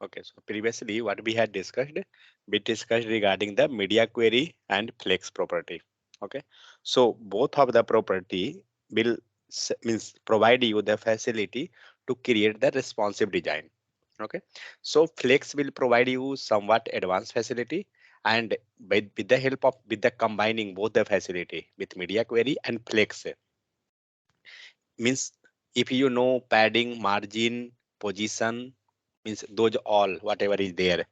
Okay, so previously what we discussed regarding the media query and flex property. Okay, so both of the property will means provide you the facility to create the responsive design. Okay, so flex will provide you somewhat advanced facility, and with the help of with the combining both the facility with media query and flex means if you know padding, margin, position, means those all whatever is there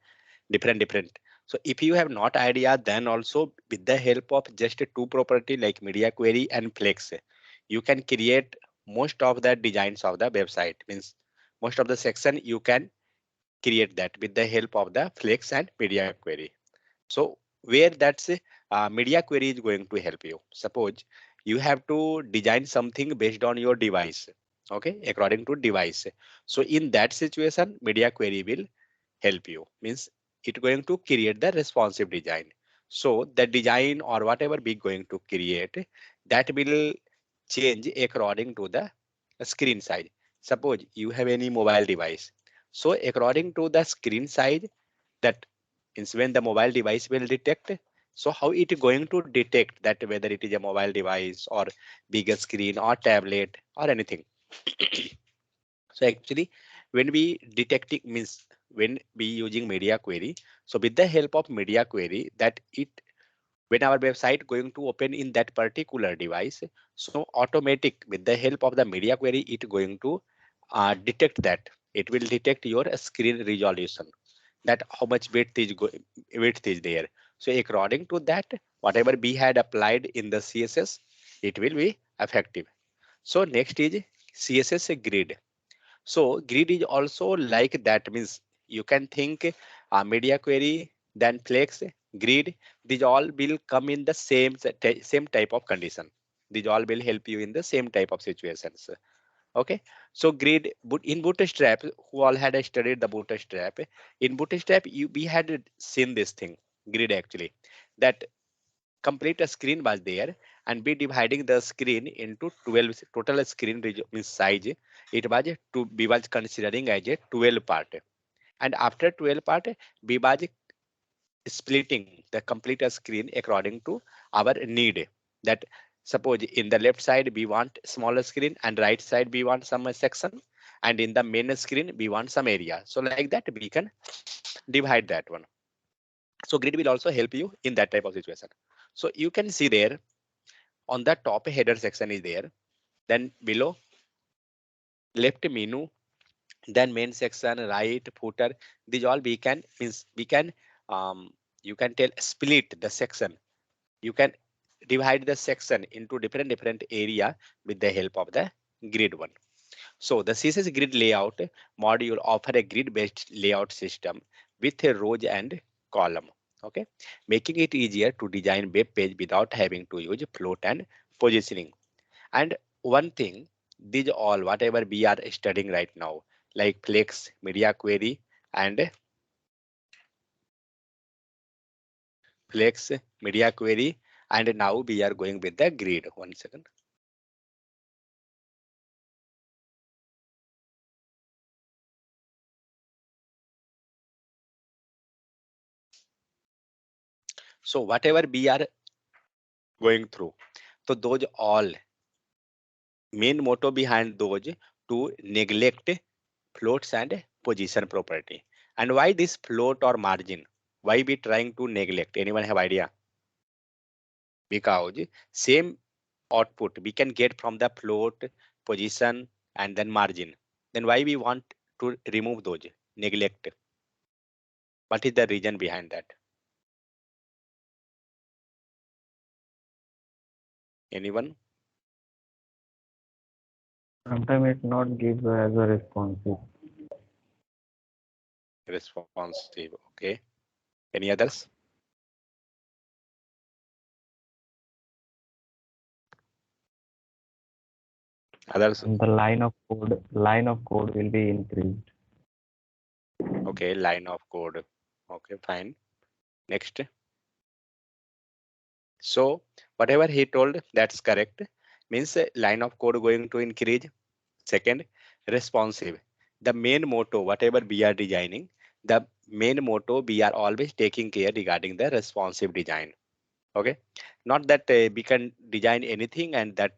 different. So if you have not idea, then also with the help of just two property like media query and flex, you can create most of the designs of the website. Means most of the section you can create that with the help of the flex and media query. So where that's media query is going to help you. Suppose you have to design something based on your device. Okay, according to device. So in that situation, media query will help you. Means it going to create the responsive design. So the design or whatever we going to create, that will change according to the screen size. Suppose you have any mobile device. So according to the screen size, that is when the mobile device will detect. So how it is going to detect that whether it is a mobile device or bigger screen or tablet or anything. So actually, when we detecting means when we using media query, so with the help of media query, that it when our website going to open in that particular device, so automatic with the help of the media query, it going to detect that it will detect your screen resolution, that how much width is there. So according to that, whatever we had applied in the CSS, it will be effective. So next is CSS grid. So grid is also like that, means you can think media query, then flex, grid, these all will come in the same type of condition. These all will help you in the same type of situations. Okay, so grid in Bootstrap, who all had studied the Bootstrap, in Bootstrap we had seen this thing, grid actually, that complete a screen was there, and be dividing the screen into 12 total screen means size. It was we was considering as a 12 part, and after 12 part we was splitting the complete screen according to our need. That suppose in the left side we want smaller screen, and right side we want some section, and in the main screen we want some area. So like that we can divide that one. So grid will also help you in that type of situation. So you can see there on the top header section is there, then below left menu, then main section, right footer. These all we can means we can you can tell split the section. You can divide the section into different area with the help of the grid one. So the CSS grid layout module offer a grid based layout system with a rows and column. Okay, making it easier to design web page without having to use float and positioning. And one thing, these all whatever we are studying right now, like flex, media query, and flex, media query, and now we are going with the grid. 1 second. So whatever we are going through, so those all main motto behind those to neglect floats and position property. And why this float or margin? Why we trying to neglect? Anyone have idea? Because same output we can get from the float, position, and then margin. Then why we want to remove those, neglect? What is the reason behind that? Anyone? Sometimes it not give as a responsive. Responsive. Okay. Any others? Others? And the line of code will be increased. Okay. Line of code. Okay. Fine. Next. So whatever he told, that's correct. Means line of code going to increase. Second, responsive. The main motto, whatever we are designing, the main motto, we are always taking care regarding the responsive design. Okay, not that we can design anything and that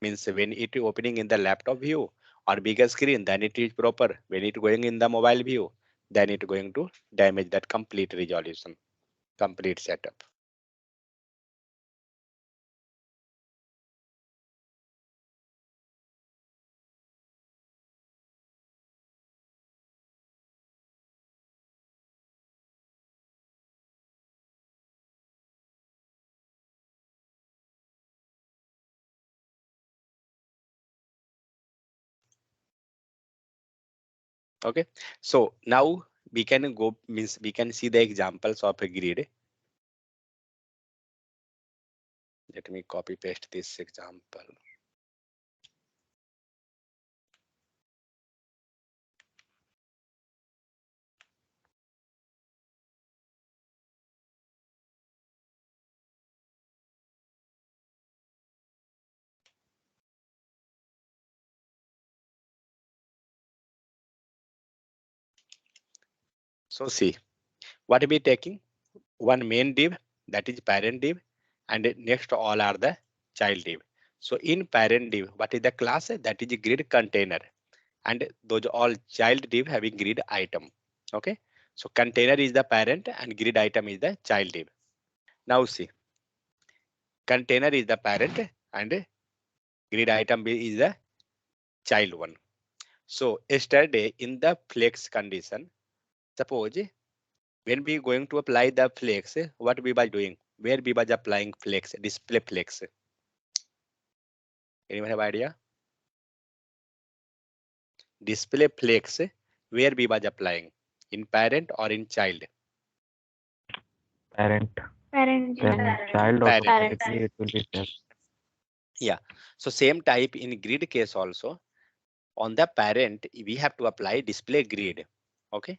means when it opening in the laptop view or bigger screen, then it is proper. When it going in the mobile view, then it going to damage that complete resolution, complete setup. Okay, so now we can go, means we can see the examples of a grid. Let me copy paste this example. So see, what we taking? One main div, that is parent div, and next all are the child div. So in parent div, what is the class? That is grid container, and those all child div having grid item. Okay, so container is the parent and grid item is the child div. Now see, container is the parent and grid item is the child one. So yesterday in the flex condition, suppose when we going to apply the flex, what we were doing? Where we was applying flex, display flex. Anyone have idea? Display flex, where we was applying? In parent or in child? Parent. Parent. Then child Parent. automatically it will be set. Yeah. So same type in grid case also. On the parent, we have to apply display grid. Okay.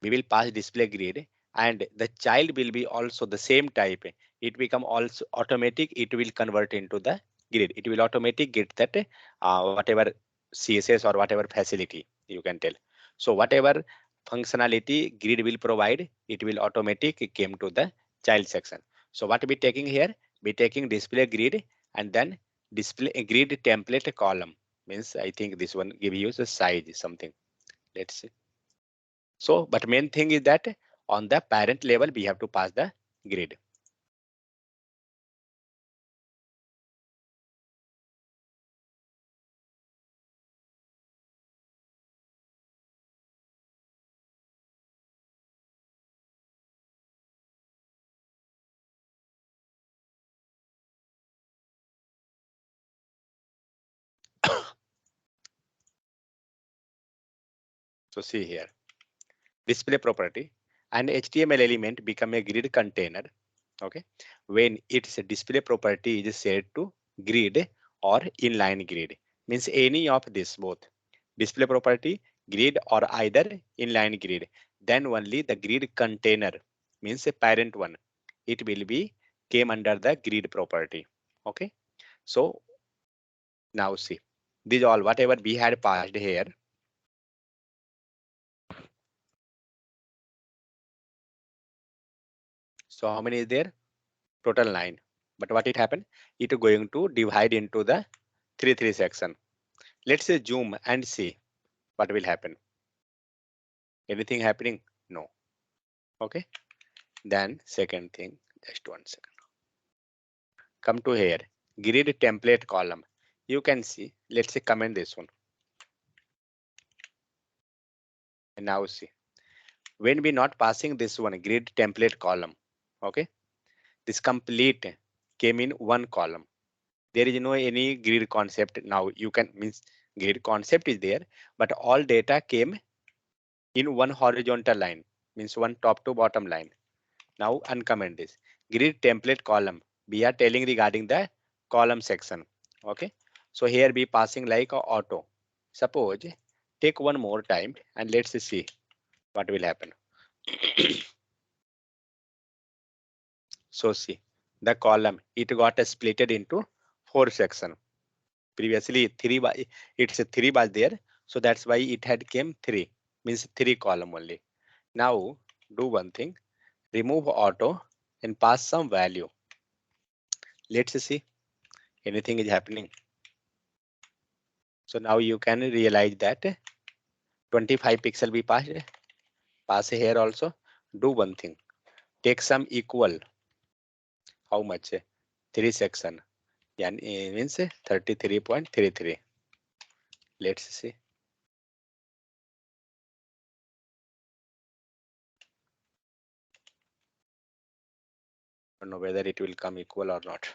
We will pass display grid and the child will be also the same type. It become also automatic. It will convert into the grid. It will automatic get that whatever CSS or whatever facility you can tell. So whatever functionality grid will provide, it will automatic came to the child section. So what we taking here? We taking display grid and then display grid template column. Means I think this one give you the size something. Let's see. So, but main thing is that on the parent level, we have to pass the grid. So see here, display property and HTML element become a grid container. Okay, when its display property is set to grid or inline grid, means any of this both display property, grid or either inline grid, then only the grid container means a parent one. It will be came under the grid property. Okay, so now see, these all whatever we had passed here. So how many is there? Total 9. But what it happened? It going to divide into the 3 section. Let's say zoom and see what will happen. Anything happening? No. Okay. Then second thing, just 1 second. Come to here, grid template column. You can see, let's say comment this one. And now see, when we not passing this one grid template column, okay, this complete came in one column. There is no any grid concept. Now you can means grid concept is there, but all data came in one horizontal line, means one top to bottom line. Now uncomment this grid template column. We are telling regarding the column section. Okay, so here we passing like a auto. Suppose take one more time and let's see what will happen. So see the column, it got splitted into 4 section. Previously 3 by it's a 3 was there, so that's why it had came 3, means 3 column only. Now do one thing, remove auto and pass some value. Let's see anything is happening. So now you can realize that 25 pixel be passed. Pass here also. Do one thing, take some equal. How much? 3 section. Yani means 33.33. Let's see. I don't know whether it will come equal or not,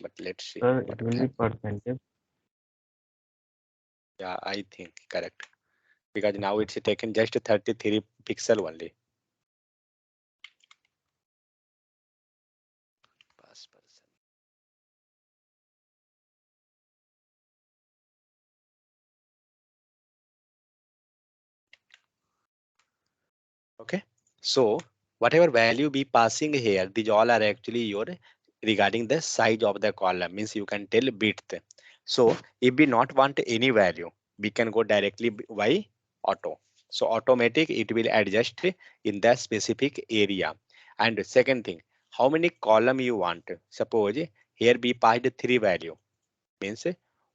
but let's see Sir, what it will will be happen. percentage. Yeah, I think correct, because now it's taken just 33 pixel only. Pass person. Okay, so whatever value be passing here, these all are actually your regarding the size of the column, means you can tell width. So if we not want any value, we can go directly by auto. So automatic it will adjust in the specific area. And second thing, how many column you want? Suppose here we passed three value, means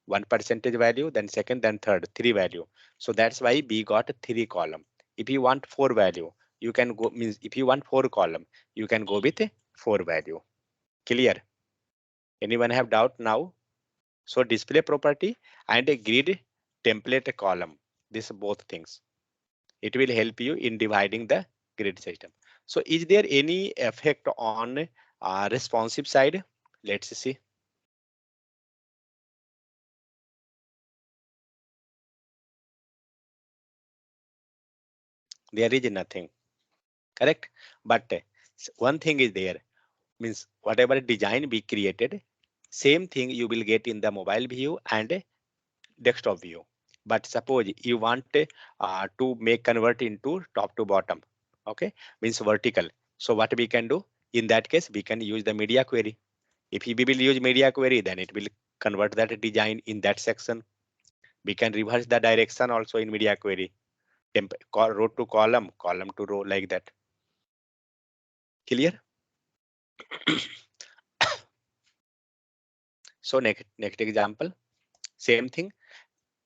one percentage value, then second, then third, three value. So that's why we got three column. If you want four value, you can go, means if you want four column, you can go with four value. Clear? Anyone have doubt now? So display property and a grid template column, this both things. It will help you in dividing the grid system. So is there any effect on responsive side? Let's see. There is nothing, correct? But one thing is there, means whatever design we created, same thing you will get in the mobile view and desktop view. But suppose you want to make convert into top to bottom, okay, means vertical. So what we can do in that case, we can use the media query. If we will use media query, then it will convert that design in that section. We can reverse the direction also in media query, row to column, column to row, like that. Clear? So next example, same thing,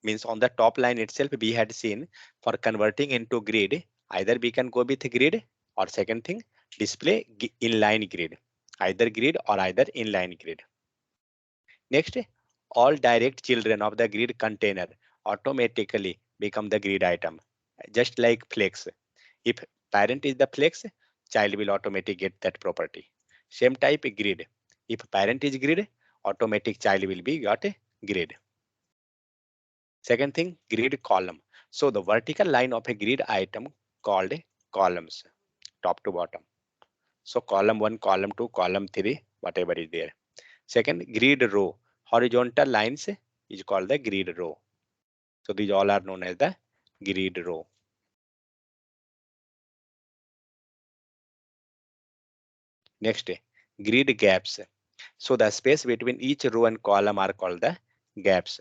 means on the top line itself we had seen for converting into grid, either we can go with grid, or second thing, display inline grid, either grid or either inline grid. Next, all direct children of the grid container automatically become the grid item, just like flex. If parent is the flex, child will automatically get that property. Same type grid, if parent is grid, automatic child will be got a grid. Second thing, grid column. So the vertical line of a grid item called columns, top to bottom. So column 1, column 2, column 3, whatever is there. Second, grid row. Horizontal lines is called the grid row. So these all are known as the grid row. Next, grid gaps. So the space between each row and column are called the gaps.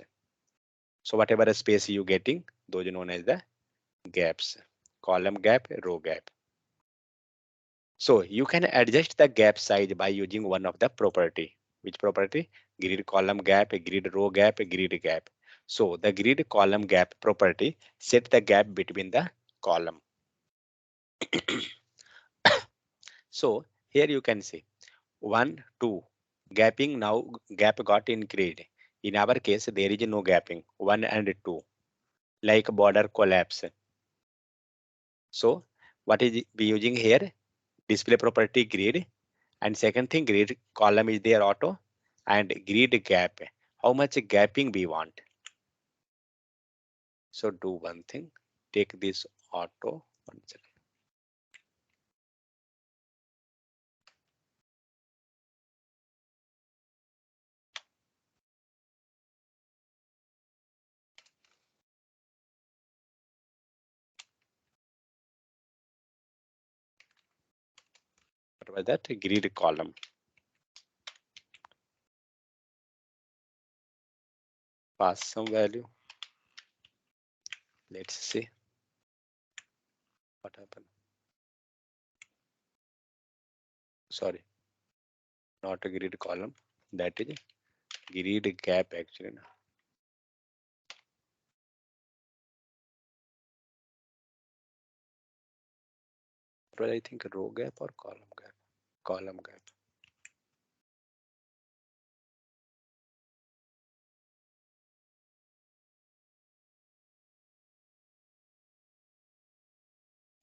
So whatever space you getting, those are known as the gaps. Column gap, row gap. So you can adjust the gap size by using one of the property. Which property? Grid column gap, grid row gap, grid gap. So the grid column gap property set the gap between the column. So here you can see 1, 2 gapping, now gap got increased. In our case, there is no gapping, 1 and 2, like border collapse. So what is we using here? Display property grid, and second thing, grid column is there auto, and grid gap, how much gapping we want. So do one thing, take this auto, one second. What was that? Grid column, pass some value. Let's see what happened. sorry, not a grid column, that is grid gap actually. But I think row gap or column gap, column gap.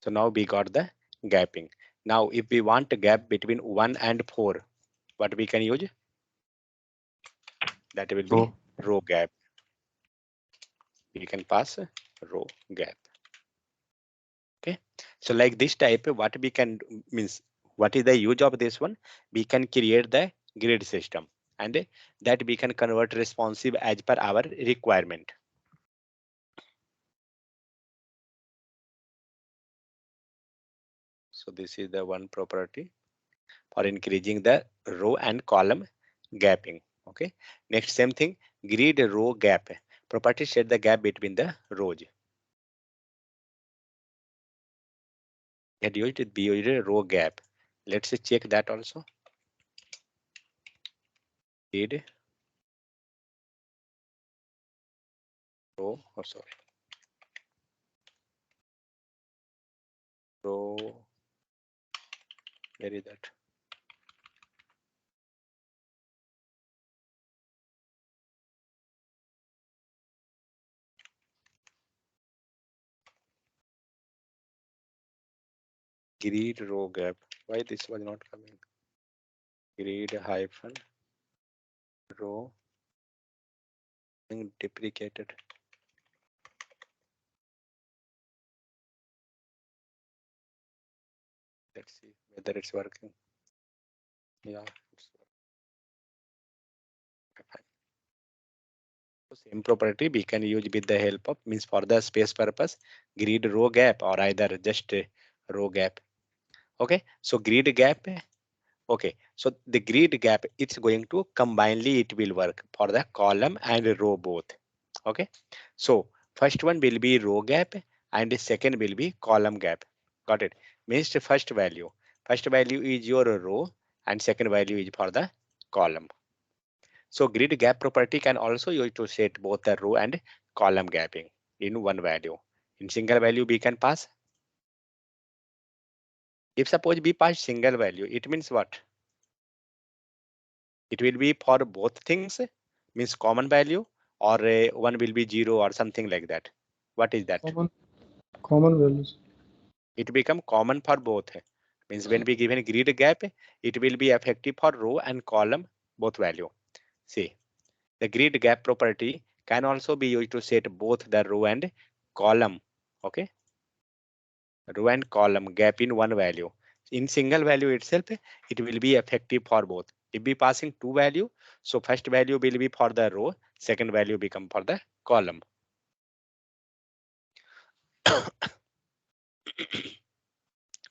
So now we got the gapping. Now if we want a gap between 1 and 4, what we can use? That will be Row. row gap. We can pass a row gap. Okay. So like this type, what we can means, what is the use of this one? We can create the grid system, and that we can convert responsive as per our requirement. So this is the one property for increasing the row and column gapping. Okay. Next same thing, grid row gap. Property set the gap between the rows. Had used it, be used a row gap. Let's check that also. Grid row, oh sorry, row, where is that? Grid row gap. Why this was not coming? Grid hyphen row being deprecated. Let's see whether it's working. Yeah, it's fine. So same property we can use with the help of, means for the space purpose, grid row gap or either just row gap. Okay, so grid gap. Okay, so the grid gap, it's going to combinedly it will work for the column and row both. Okay, so first one will be row gap and the second will be column gap. Got it? Means the first value is your row and second value is for the column. So grid gap property can also use to set both the row and column gapping in one value. In single value we can pass. If suppose we pass single value, it means what? It will be for both things, means common value, or one will be 0 or something like that. What is that? Common values. It become common for both. Means when we given grid gap, it will be effective for row and column both value. See, the grid gap property can also be used to set both the row and column. Okay, row and column gap in one value. In single value itself, it will be effective for both. If we passing two value, so first value will be for the row, second value become for the column.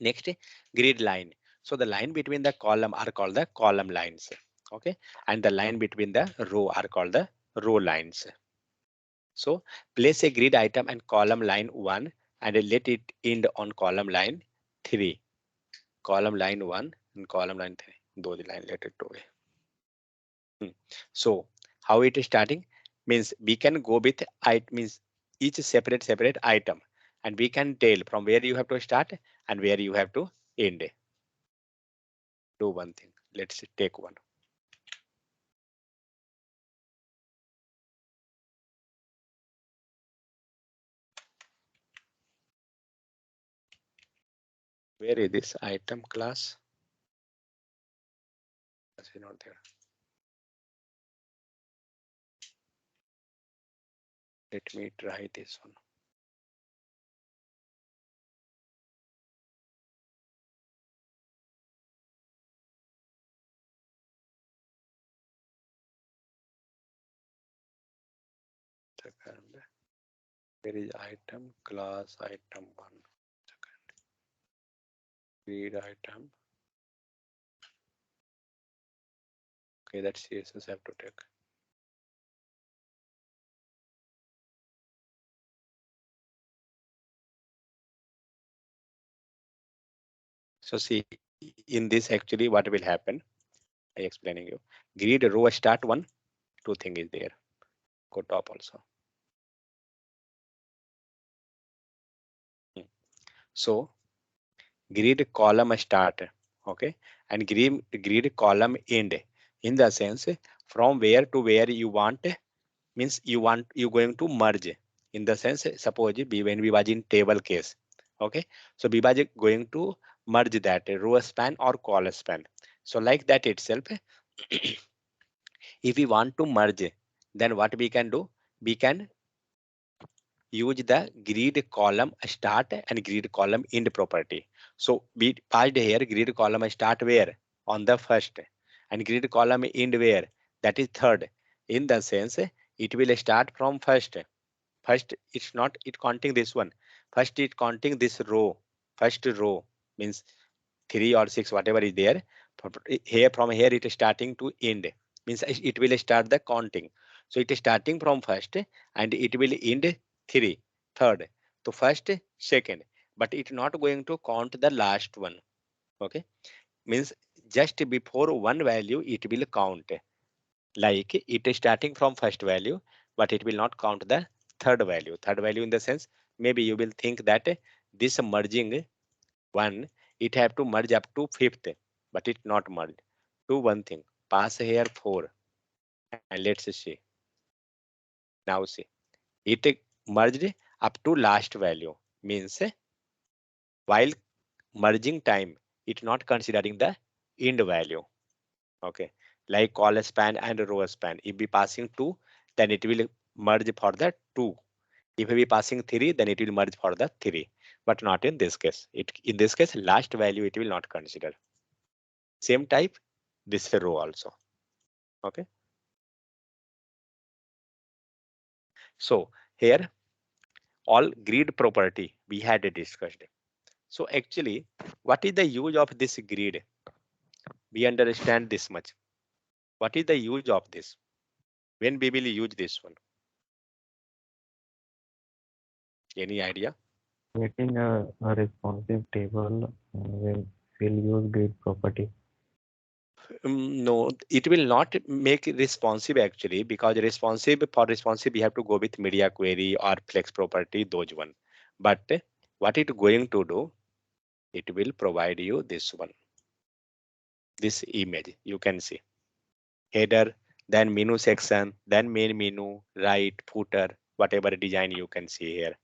Next, grid line. So the line between the column are called the column lines. Okay, and the line between the row are called the row lines. So place a grid item and column line 1 and let it end on column line 3. Column line 1 and column line 3. Those line let it away. So how it is starting means we can go with it means each separate item, and we can tell from where you have to start and where you have to end. Do one thing. Let's take one. Where is this item class? That's not there. Let me try this one. Second, where is item class item 1? Second, read item. Okay, that CSS have to take. So see, in this actually what will happen, I explaining you. Grid row start one, two thing is there. Go top also. So grid column start, okay, and grid column end, in the sense from where to where you want, means you going to merge, in the sense suppose when we was in table case, okay, so we was going to merge that row span or column span. So like that itself, if we want to merge, then what we can do, we can use the grid column start and grid column end property. So we passed here grid column start where, on the first, and grid column end where, that is third. In the sense it will start from first. First it's not it counting this one, first it counting this row, first row, means 3 or 6 whatever is there. Here from here it is starting to end, means it will start the counting. So it is starting from first and it will end 3 third, to first second, but it not going to count the last one, okay, means just before one value it will count, like it is starting from first value, but it will not count the third value, in the sense maybe you will think that this merging one, it have to merge up to fifth, but it not merged. Do one thing, pass here 4, and let's see. Now see, it merged up to last value, means while merging time, it not considering the end value. Okay, like call span and row span. If we passing 2, then it will merge for the 2. If we passing 3, then it will merge for the 3, but not in this case. In this case, last value it will not consider. Same type, this row also. Okay. So here all grid property we had discussed. So actually, what is the use of this grid? We understand this much. What is the use of this? When we will use this one? Any idea? Getting a responsive table will use grid property. No, it will not make it responsive actually, because responsive we have to go with media query or flex property, those one. But what it going to do? It will provide you this one, this image you can see. Header, then menu section, then main menu, right, footer, whatever design you can see here.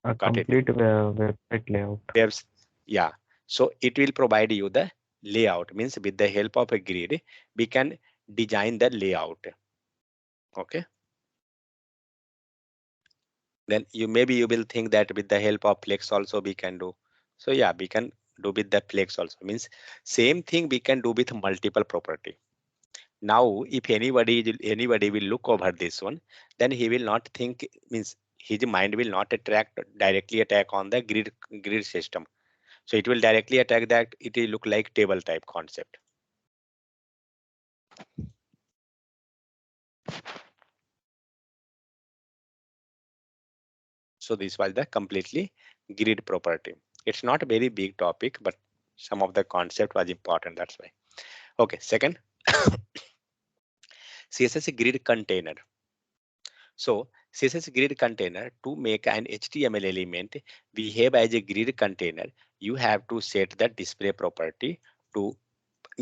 A Got it? complete website layout. There's, yeah. So it will provide you the layout, means with the help of a grid, we can design the layout. Okay. Then maybe you will think that with the help of flex also we can do. So yeah, we can do with the flex also, means same thing we can do with multiple property. Now if anybody will look over this one, then he will not think, means his mind will not directly attack on the grid system. So it will directly attack that it will look like table type concept. So this was the completely grid property. It's not a very big topic, but some of the concept was important, that's why. Okay, second, CSS grid container. So CSS grid container, to make an HTML element behave as a grid container, you have to set the display property to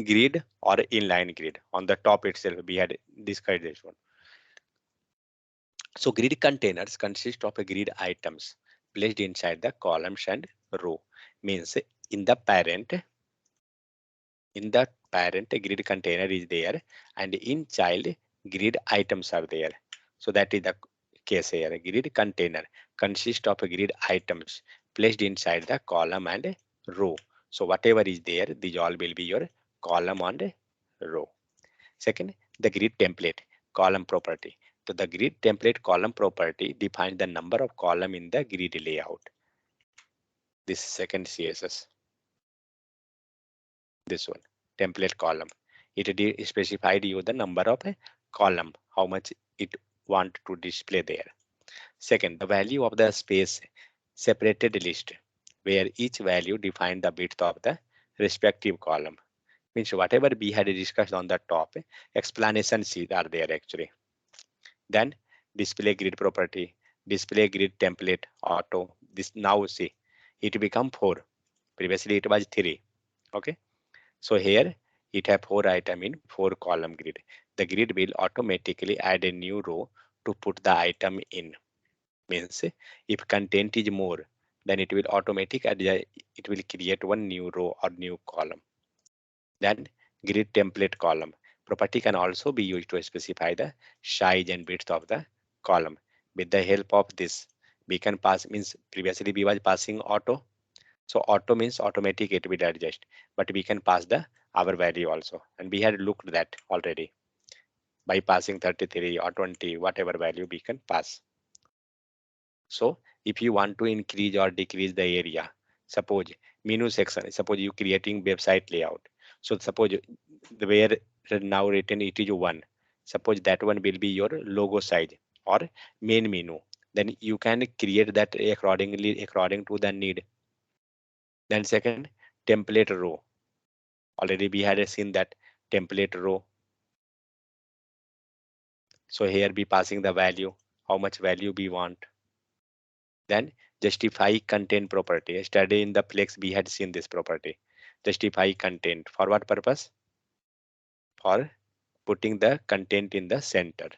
grid or inline grid. On the top itself, we had discussed this one. So grid containers consist of a grid items placed inside the columns and row. Means in the parent a grid container is there, and in child grid items are there. So that is the case here. A grid container consists of a grid items placed inside the column and row. So whatever is there, these all will be your column and row. Second, the grid template column property. So the grid template column property defines the number of column in the grid layout. This second CSS. This one, template column. It specified you the number of a column, how much it want to display there. Second, the value of the space separated list, where each value define the width of the respective column. Means whatever we had discussed on the top, explanations are there actually. Then display grid property, display grid template, auto. This now see, it become 4. Previously it was 3. Okay. So here it have 4 item in 4 column grid. The grid will automatically add a new row to put the item in. Means if content is more, then it will automatic add it will create one new row or new column. Then grid template column property can also be used to specify the size and width of the column. With the help of this, we can pass, means previously we was passing auto. So auto means automatic, it will adjust, but we can pass the our value also, and we had looked that already by passing 33 or 20, whatever value we can pass. So if you want to increase or decrease the area, suppose menu section, suppose you creating website layout. So suppose where now written it is 1, suppose that one will be your logo size or main menu. Then you can create that accordingly according to the need. Then second, template row. Already we had seen that template row. So here we passing the value, how much value we want. Then justify content property. Yesterday in the Plex we had seen this property. Justify content. For what purpose? For putting the content in the center.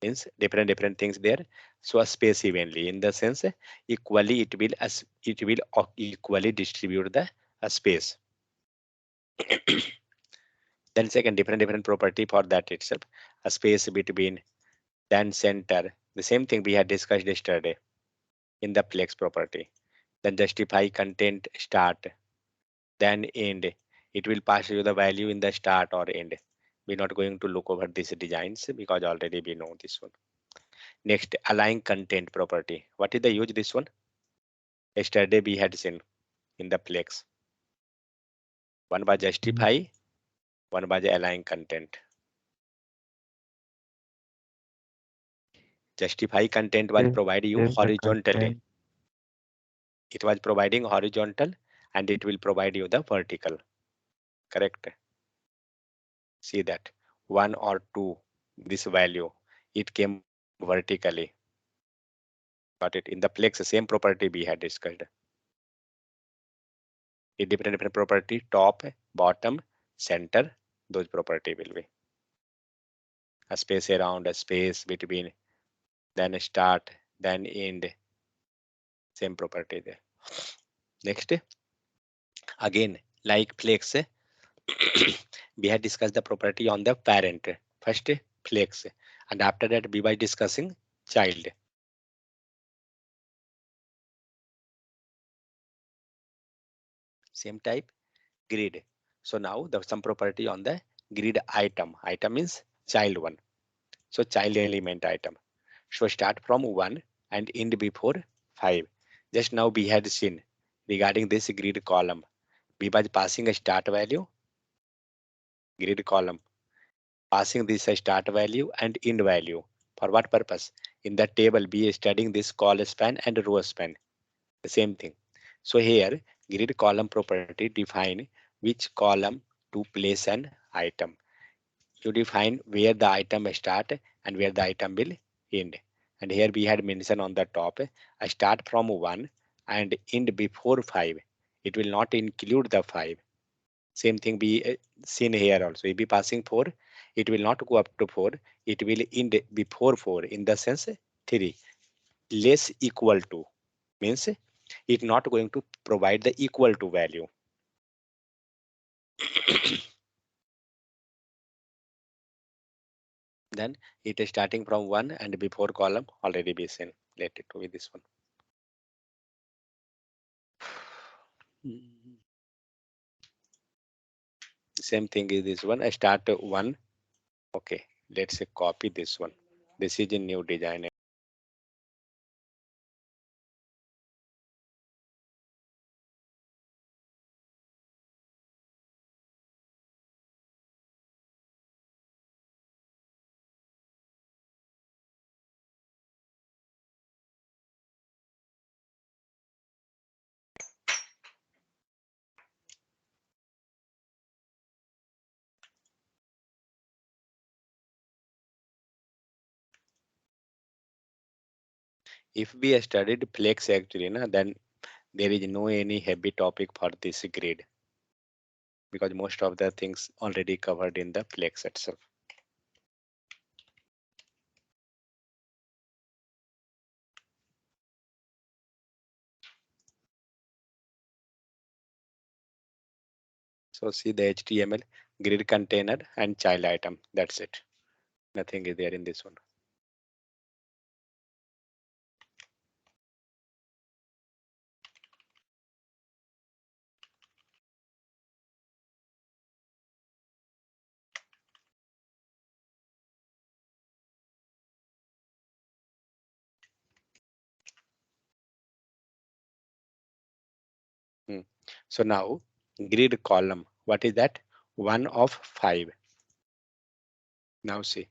Means different things there. So a space evenly, in the sense equally it will equally distribute the space. Then second, different property for that itself. A space between, then center. The same thing we had discussed yesterday in the Plex property. Then justify content start, then end. It will pass you the value in the start or end. We're not going to look over these designs because already we know this one. Next, align content property. What is the use this one? Yesterday we had seen in the Plex. One was justify, one was align content. Justify content was provide you horizontally. It was providing horizontal and it will provide you the vertical. Correct. See that 1 or 2, this value, it came vertically. Got it. In the Plex, same property we had discussed. A different property, top, bottom, center, those property will be. A space around, a space between, then start, then end. Same property there. Next, again, like Plex, we had discussed the property on the parent. First, Plex, and after that we were discussing child. Same type, grid. So now the some property on the grid item. Item means child one. So child element item. So start from 1 and end before 5. Just now we had seen regarding this grid column. We was passing a start value, grid column, passing this a start value and end value. For what purpose? In the table, we are studying this call span and row span. The same thing. So here, grid column property define which column to place an item. You define where the item start and where the item will end. And here we had mentioned on the top, I start from 1 and end before 5. It will not include the 5. Same thing be seen here also. If be passing 4, it will not go up to 4. It will end before 4, in the sense 3. Less equal to means it not going to provide the equal to value. Then it is starting from 1 and before column already be seen. Let it to be this one. Same thing is this one. I start 1. Okay, let's say copy this one. This is a new design. If we studied flex actually, then there is no any heavy topic for this grid because most of the things already covered in the flex itself. So see the HTML, grid container and child item. That's it. Nothing is there in this one. So now grid column, what is that? 1 of 5. Now see,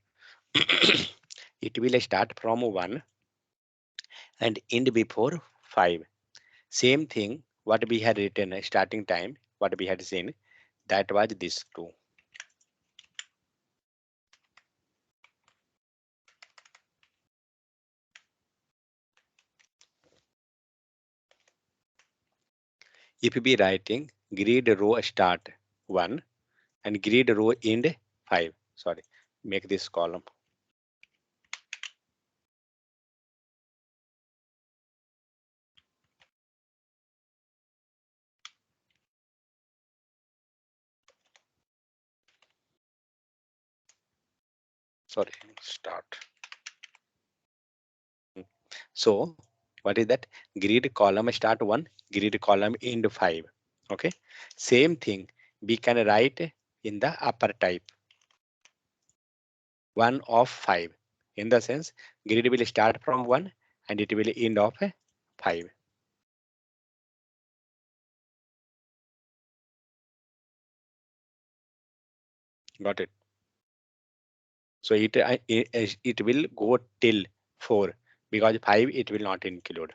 it will start from 1 and end before 5. Same thing, what we had written starting time, what we had seen, that was this 2. If we writing grid row start 1 and grid row end 5, sorry, make this column. Sorry, start. So what is that? Grid column start 1, grid column end 5. Okay, same thing we can write in the upper type 1 of 5. In the sense, grid will start from 1 and it will end of 5. Got it? So it will go till 4 because 5 it will not include.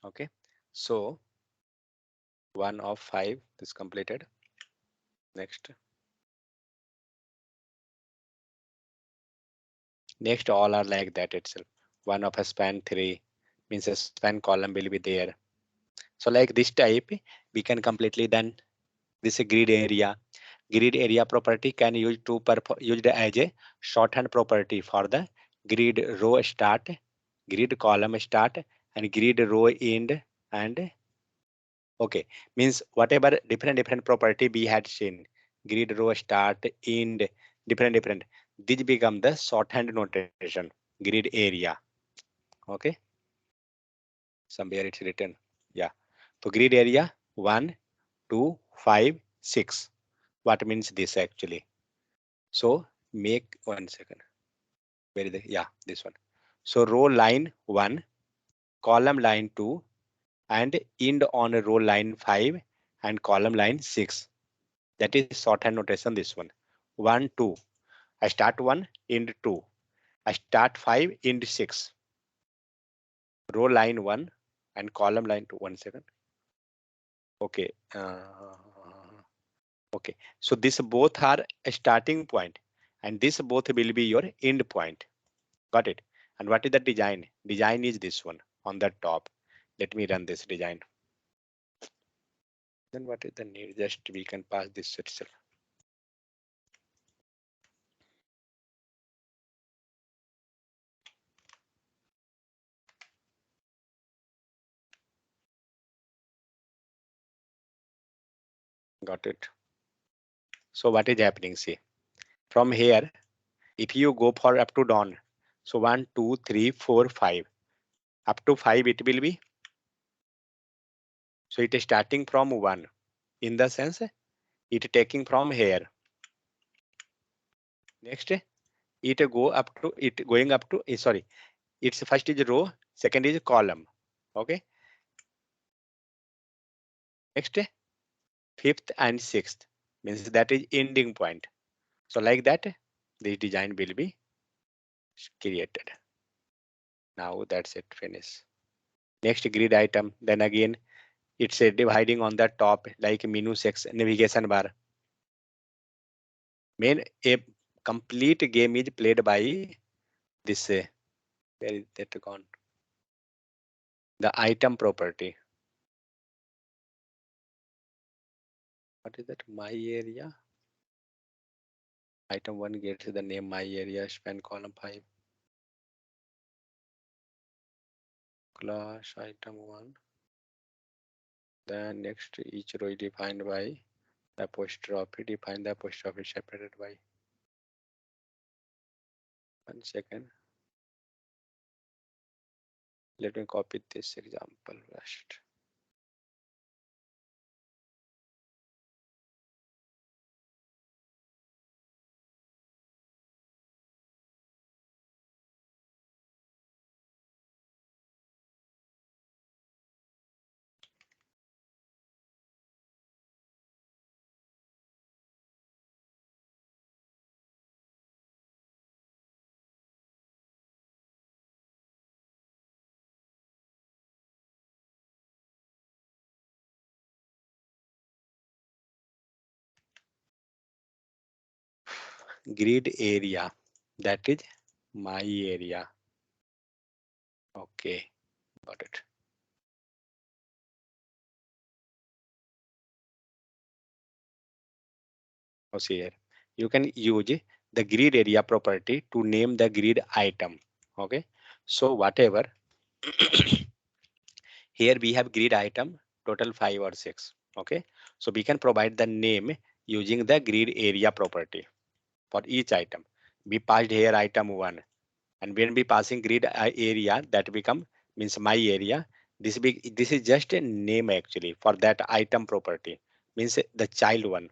Okay, so 1 of 5 is completed. Next. Next, all are like that itself. 1 of a span 3 means a span column will be there. So like this type, we can completely then this grid area. Grid area property can use used as a shorthand property for the grid row start, grid column start, and grid row end. And okay, means whatever different property we had seen, grid row start, end, different. This become the shorthand notation, grid area. Okay, somewhere it's written. Yeah. So grid area 1, 2, 5, 6. What means this actually? So make 1 second. Where is the yeah, this one. So row line 1, column line 2, and end on a row line 5 and column line 6. That is shorthand notation. This one 1, 2. I start 1, end 2. I start 5, end 6. Row line 1 and column line 2. 1 second. Okay. Okay. So this both are a starting point and this both will be your end point. Got it? And what is the design? Design is this one on the top. Let me run this design. Then what is the need? Just we can pass this itself. Got it. So what is happening? See, from here, if you go for up to down, so 1, 2, 3, 4, 5. Up to 5 it will be. So it is starting from 1. In the sense, it taking from here. Next, it go up to it going up to sorry. It's first is row, second is column. Okay. Next, fifth and sixth means that is ending point. So like that, the design will be created. Now that's it, finish. Next grid item, then again it's a dividing on the top like menu section, navigation bar. Main a complete game is played by this. Where is that gone? The item property. What is that? My area. Item 1 gets the name my area, span column 5. Class item 1. Then next each row is defined by the apostrophe, define the apostrophe separated by 1 second. Let me copy this example first. Grid area, that is my area. Okay, got it. Now see here, you can use the grid area property to name the grid item. Okay, so whatever here we have grid item total 5 or 6. Okay, so we can provide the name using the grid area property for each item. We passed here item 1, and when we passing grid area, that become means my area. This is just a name actually for that item property, means the child one.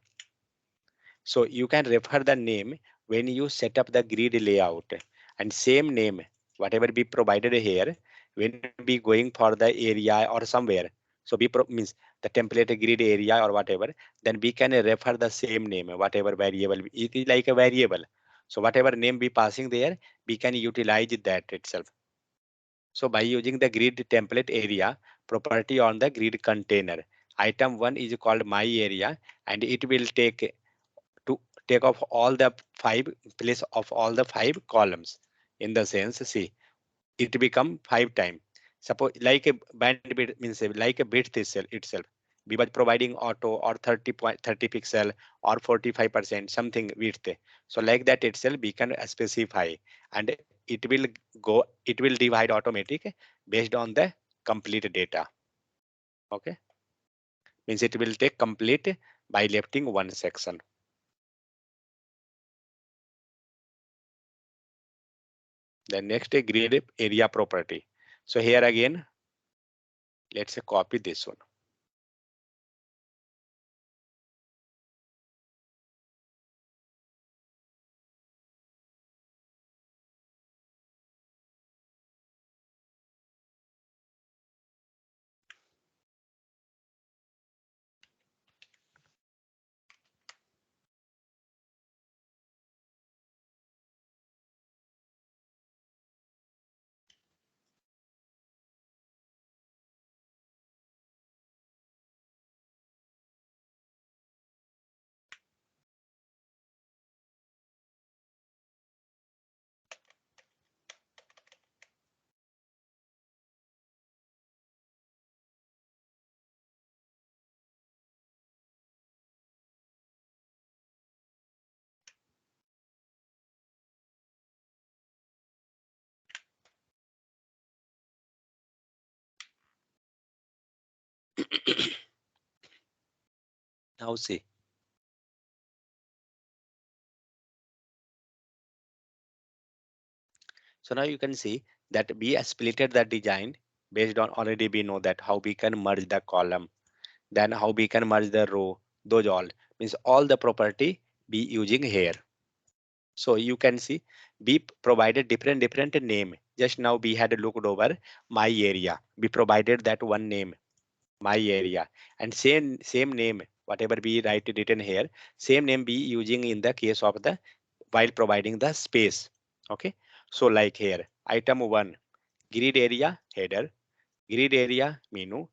So you can refer the name when you set up the grid layout, and same name whatever be provided here when we going for the area or somewhere. So means the template grid area or whatever, then we can refer the same name whatever variable it is like a variable. So whatever name we passing there, we can utilize that itself. So by using the grid template area property on the grid container, item 1 is called my area, and it will to take off all the 5 place of all the 5 columns. In the sense, see, it become 5 times. Suppose like a bandwidth means like a width itself. We was providing auto or 30 pixel or 45% something width. So like that itself we can specify, and it will divide automatic based on the complete data. Okay, means it will take complete by lefting one section. The next grid area property. So here again, let's copy this one. Now see. So now you can see that we splitted the design based on already we know that how we can merge the column, then how we can merge the row, those all means all the property be using here. So you can see we provided different name. Just now we had looked over my area. We provided that one name, my area, and same name whatever we write written here, same name be using in the case of the while providing the space. Okay, so like here item 1 grid area header, grid area menu,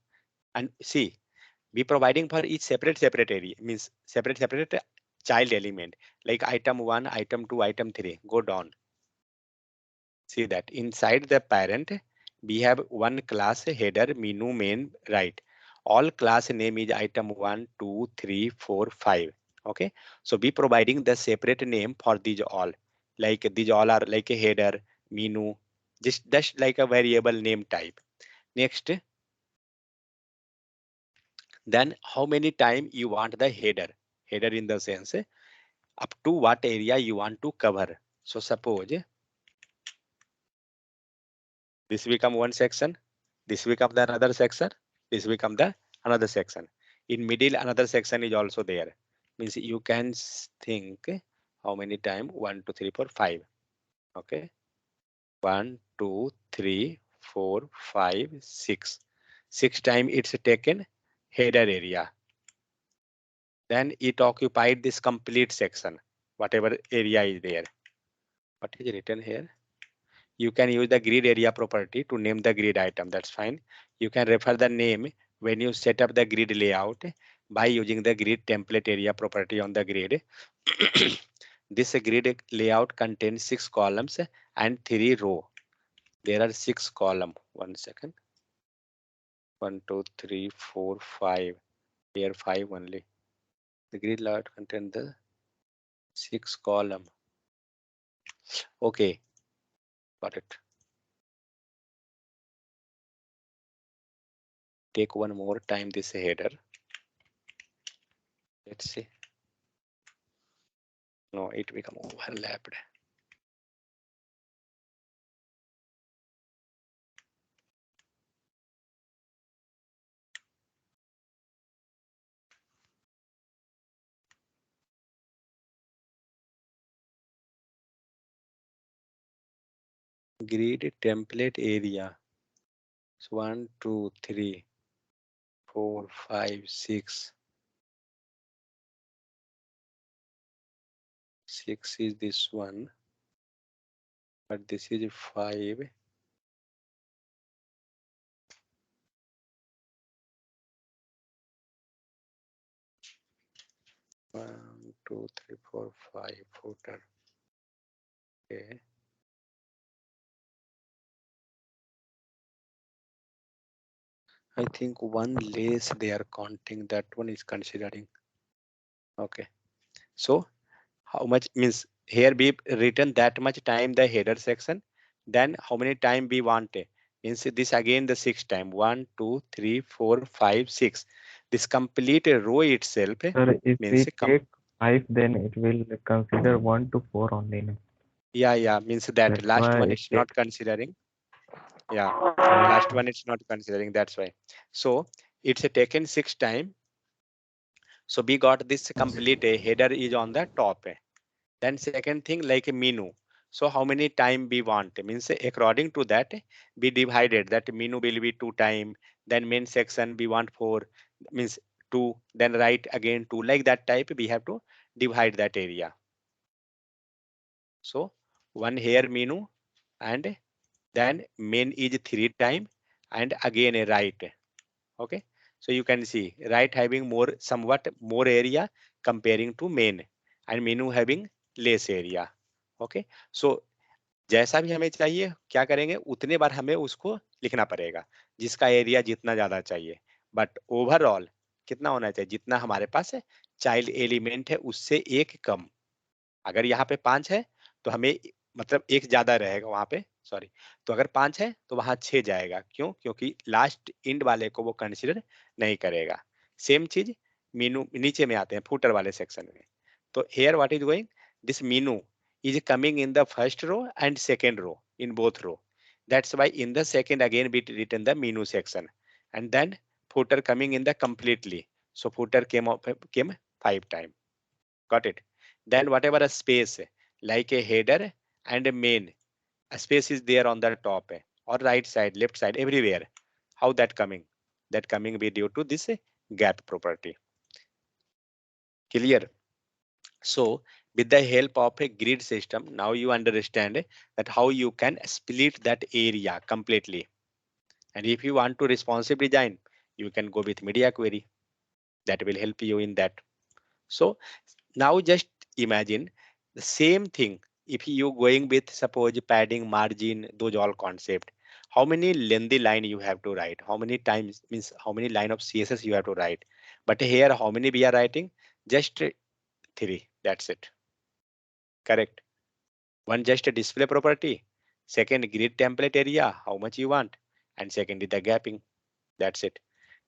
and see, we providing for each separate area, means separate child element, like item 1, item 2, item 3, go down. See that inside the parent we have one class header menu main, right? All class name is item 1, 2, 3, 4, 5. Okay, so we providing the separate name for these all, like these all are like a header menu, just like a variable name type. Next, then how many time you want the header in the sense up to what area you want to cover. So suppose this become one section, this become the another section, this become the another section. In middle another section is also there, means you can think how many time, 1 2 3 4 5. Okay, 1 2 3 4 5 6, 6 time it's taken header area, then it occupied this complete section, whatever area is there. What is written here? You can use the grid area property to name the grid item, that's fine. You can refer the name when you set up the grid layout by using the grid template area property on the grid. This grid layout contains 6 columns and 3 rows. There are 6 columns. 1 second. 1 2 3 4 5. Here 5 only. The grid layout contains the 6 columns. Okay, got it. Take one more time this header. Let's see. No, it become overlapped. Grid template area. So 1 2 3 4 5 6. 6 is this one, but this is 5. 1 2 3 4 5 footer. Okay. I think one lace they are counting, that one is considering. Okay, so how much, means here we written that much time the header section, then how many time we want it, means this again the 6 time, 1 2 3 4 5 6, this complete row itself Sir, if means we take 5, then it will consider 1 to 4 only. No? yeah, means that That's last why one it it's not takes. considering. Yeah, Yes, last sir. one it's not considering, that's why. So it's a taken 6 time. So we got this complete header is on the top. Then second thing like a menu. So how many time we want, means according to that we divided that menu will be 2 time, then main section we want 4, means 2, then right again 2, like that type we have to divide that area. So one here menu, and then main is 3 time, and again a right. Okay, so you can see right having more, somewhat more area comparing to main, and menu having less area. Okay, so जैसा भी हमें चाहिए क्या करेंगे, उतने बार हमें उसको लिखना पड़ेगा जिसका एरिया जितना ज्यादा चाहिए, बट ओवरऑल कितना होना चाहिए, जितना हमारे पास है चाइल्ड एलिमेंट है उससे एक कम। अगर यहाँ पे 5 है तो हमें मतलब एक ज्यादा रहेगा वहां पे, सॉरी, तो अगर 5 है तो वहां 6 जाएगा, क्यों, क्योंकि लास्ट इंड वाले को वो कंसिडर नहीं करेगा। सेम चीज मीनू नीचे में आते हैं फूटर वाले सेक्शन में। तो here what is going, this menu is coming in the first row and second row, in both row. That's why in the second again we written the menu section, and then footer coming in the completely. So footer came 5 time. Got it? Then whatever a space like a header and a main, a space is there on the top or right side, left side, everywhere. How that coming? That coming be due to this gap property. Clear? So with the help of a grid system, now you understand that how you can split that area completely. And if you want to responsive design, you can go with media query. That will help you in that. So now just imagine the same thing. If you going with suppose padding, margin, those all concept, how many lengthy line you have to write? How many times means how many line of CSS you have to write? But here, how many we are writing? Just 3. That's it. Correct. One just a display property. Second grid template area, how much you want, and second is the gapping. That's it.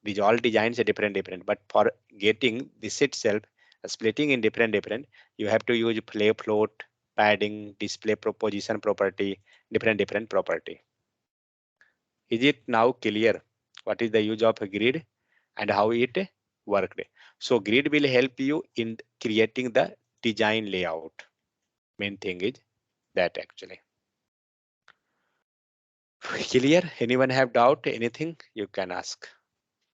These all designs are different, but for getting this itself, splitting in different, you have to use play float, padding, display proposition property, different property. Is it now clear what is the use of a grid and how it worked? So grid will help you in creating the design layout. Main thing is that actually. Clear? Anyone have doubt? Anything you can ask.